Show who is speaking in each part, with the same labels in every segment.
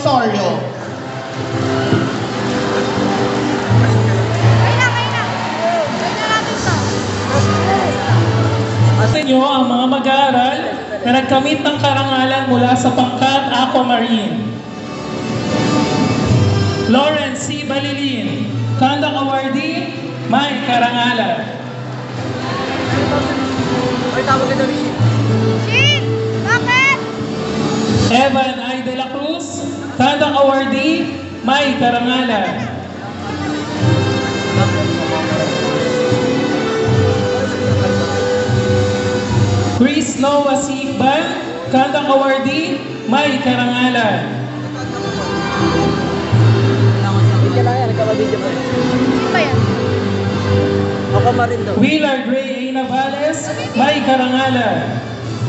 Speaker 1: Osorio.
Speaker 2: Sa inyo ang mga mag-aaral na nagkamit ng karangalan mula sa pangkat Aquamarine. Lawrence C. Balilin, Conduct Awardee, may karangalan.
Speaker 3: Shin! Bakit?
Speaker 2: Evan I. De La Cruz, Conduct Awardee, may karangalan. Chris Noah Sikban, Conduct Awardee, may karangalan.
Speaker 3: Sino ba yan?
Speaker 2: Wheeler Gray A. Navales, may karangalan.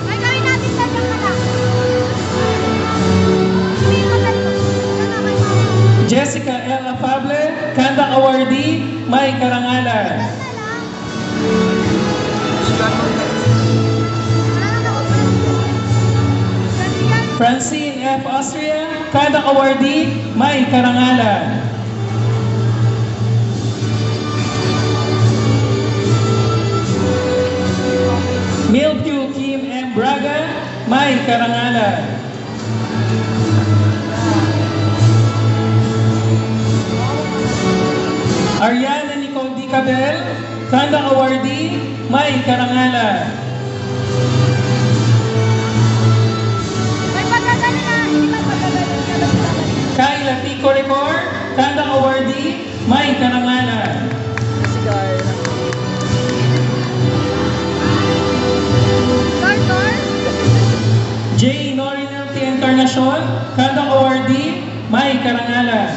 Speaker 3: Ay, gawin natin sa dyan ka lang. Hindi ka ganito.
Speaker 2: Jessica L. Afable, Conduct Awardee, may karangalan. Francine F. Austria, Conduct Awardee, may karangalan. Milview Kim M. Braga, may karangalan. Ariana Nicole D. Cabel, Conduct Awardee, may karangalan.
Speaker 3: May pagkagaling na. Hindi ba pagkagaling na?
Speaker 2: Kyla T. Correcor, Conduct Awardee, may karangalan.
Speaker 3: Carter?
Speaker 2: J. Norinel T. Encarnacion, Conduct Awardee, may karangalan.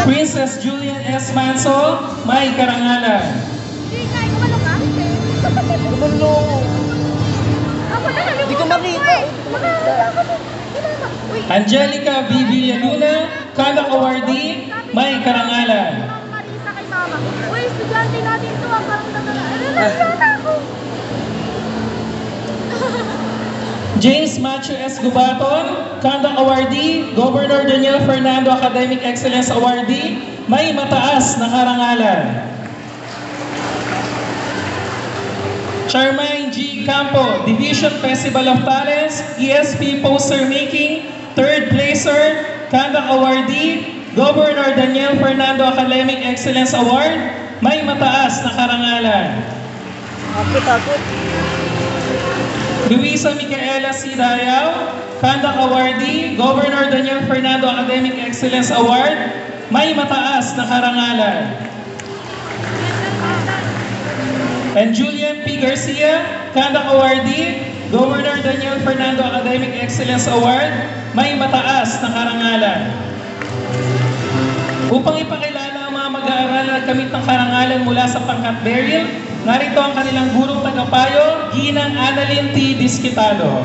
Speaker 2: Princess Julian S. Manso, may karangalan.
Speaker 3: Hindi ka. Kumalo ka? Ako na.
Speaker 4: Hindi ko makita.
Speaker 2: Angelica V. Villaluna, Conduct Awardee, may karangalan.
Speaker 3: Marisa kay mama. Uy, estudyante natin ito. Parang nagkakala ako.
Speaker 2: James Matthew S. Gubaton, Conduct Awardee, Governor Daniel Fernando Academic Excellence Awardee, may mataas na karangalan. Charmaine G. Campo, Division Festival of Talents, ESP Poster Making, 3rd placer, Conduct Awardee, Governor Daniel Fernando Academic Excellence Award, may mataas na karangalan. Luisa Micaela C. Dayaw, Conduct Awardee, Governor Daniel Fernando Academic Excellence Award, may mataas na karangalan. And Julian P. Garcia, Conduct Awardee, Governor Daniel Fernando Academic Excellence Award, may mataas na karangalan. Upang ipakilala ang mga mag-aaral na nagkamit ng karangalan mula sa pangkat Beryl, narito ang kanilang gurong tagapayo, Ginang Annalyn T. Disquitado.